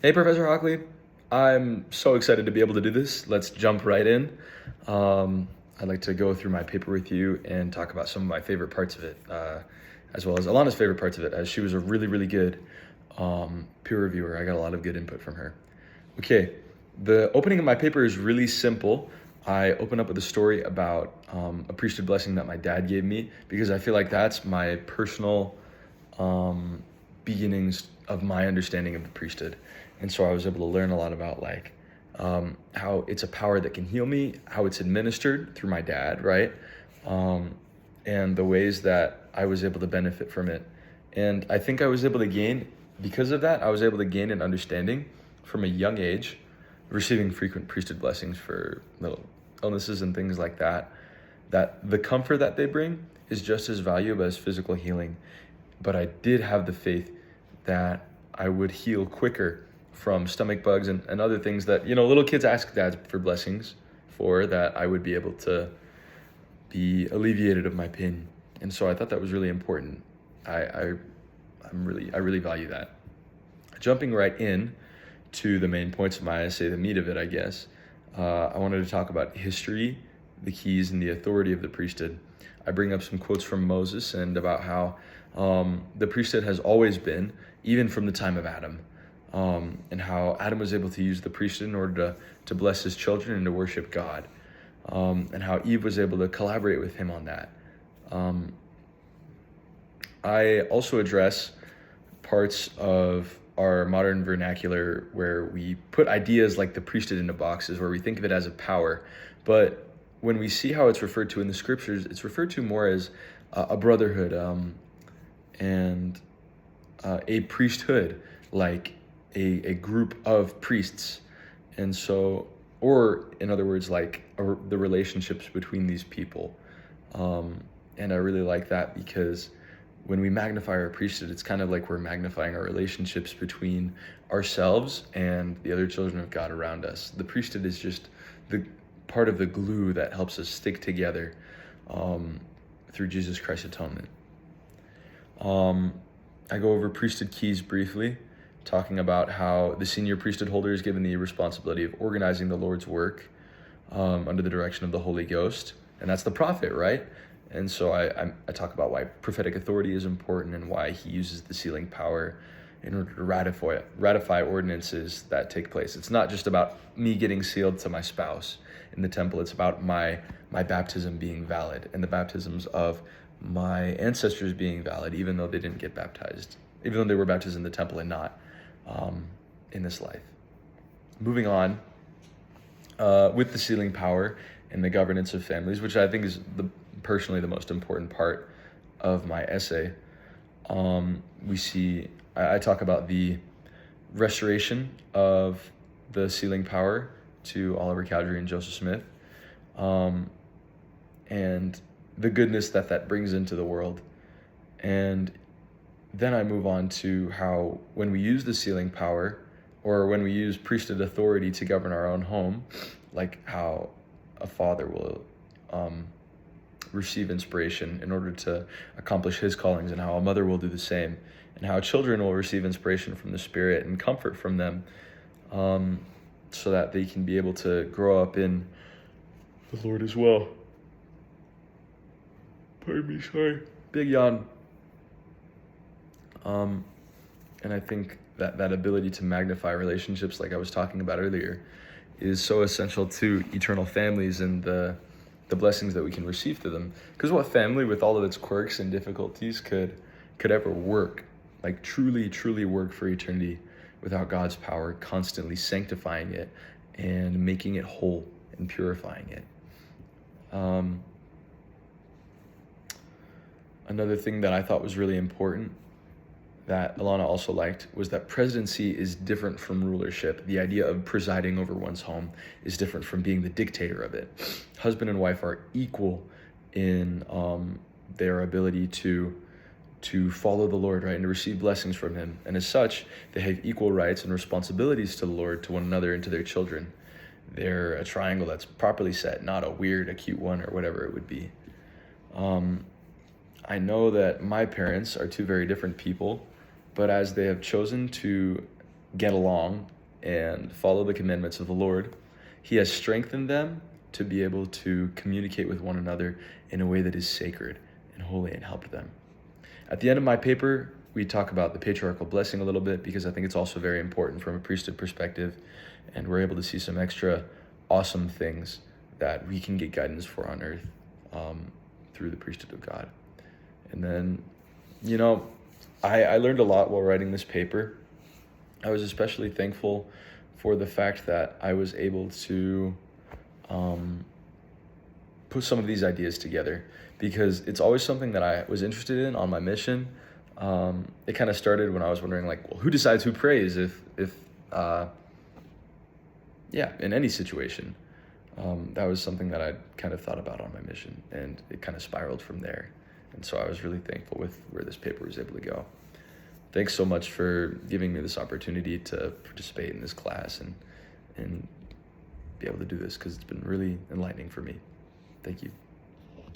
Hey, Professor Hockley. I'm so excited to be able to do this. Let's jump right in. I'd like to go through my paper with you and talk about some of my favorite parts of it, as well as Alana's favorite parts of it, as she was a really, really good peer reviewer. I got a lot of good input from her. Okay, the opening of my paper is really simple. I open up with a story about a priesthood blessing that my dad gave me because I feel like that's my personal beginnings of my understanding of the priesthood. And so I was able to learn a lot about how it's a power that can heal me, how it's administered through my dad, right? And the ways that I was able to benefit from it. And I think I was able to gain, because of that, I was able to gain an understanding from a young age, receiving frequent priesthood blessings for little illnesses and things like that, that the comfort that they bring is just as valuable as physical healing. But I did have the faith that I would heal quicker from stomach bugs and other things that, little kids ask dads for blessings for, that I would be able to be alleviated of my pain. And so I thought that was really important. I really value that. Jumping right in to the main points of my essay, the meat of it, I guess, I wanted to talk about history, the keys, and the authority of the priesthood. I bring up some quotes from Moses and about how the priesthood has always been, even from the time of Adam, and how Adam was able to use the priesthood in order to bless his children and to worship God, and how Eve was able to collaborate with him on that. I also address parts of our modern vernacular where we put ideas like the priesthood into boxes, where we think of it as a power, but when we see how it's referred to in the scriptures, it's referred to more as a brotherhood and a priesthood, like a group of priests. And so, or in other words, like the relationships between these people. And I really like that because when we magnify our priesthood, it's kind of like we're magnifying our relationships between ourselves and the other children of God around us. The priesthood is just the part of the glue that helps us stick together through Jesus Christ's atonement. I go over priesthood keys briefly, talking about how the senior priesthood holder is given the responsibility of organizing the Lord's work under the direction of the Holy Ghost, and that's the prophet, right? And so I talk about why prophetic authority is important and why he uses the sealing power in order to ratify ordinances that take place. It's not just about me getting sealed to my spouse in the temple. It's about my baptism being valid and the baptisms of my ancestors being valid, even though they didn't get baptized, even though they were baptized in the temple and not in this life. Moving on, with the sealing power and the governance of families, which I think is personally the most important part of my essay. We see, I talk about the restoration of the sealing power to Oliver Cowdery and Joseph Smith, and the goodness that brings into the world. And then I move on to how when we use the sealing power, or when we use priesthood authority to govern our own home, like how a father will receive inspiration in order to accomplish his callings, and how a mother will do the same, and how children will receive inspiration from the Spirit and comfort from them, so that they can be able to grow up in the Lord as well. Pardon me, sorry. Big yawn. And I think that ability to magnify relationships, like I was talking about earlier, is so essential to eternal families and the blessings that we can receive through them. Because what family, with all of its quirks and difficulties, could ever work, like truly work for eternity, without God's power constantly sanctifying it and making it whole and purifying it? Another thing that I thought was really important that Alana also liked was that presidency is different from rulership. The idea of presiding over one's home is different from being the dictator of it. Husband and wife are equal in their ability to follow the Lord, right, and to receive blessings from him. And as such, they have equal rights and responsibilities to the Lord, to one another, and to their children. They're a triangle that's properly set, not a weird, acute one, or whatever it would be. I know that my parents are two very different people, but as they have chosen to get along and follow the commandments of the Lord, He has strengthened them to be able to communicate with one another in a way that is sacred and holy and helped them. At the end of my paper, we talk about the patriarchal blessing a little bit because I think it's also very important from a priesthood perspective, and we're able to see some extra awesome things that we can get guidance for on earth through the priesthood of God. And then, I learned a lot while writing this paper. I was especially thankful for the fact that I was able to put some of these ideas together, because it's always something that I was interested in on my mission. It kind of started when I was wondering, like, well, who decides who prays in any situation. That was something that I kind of thought about on my mission, and it kind of spiraled from there. And so I was really thankful with where this paper was able to go. Thanks so much for giving me this opportunity to participate in this class and be able to do this, because it's been really enlightening for me. Thank you.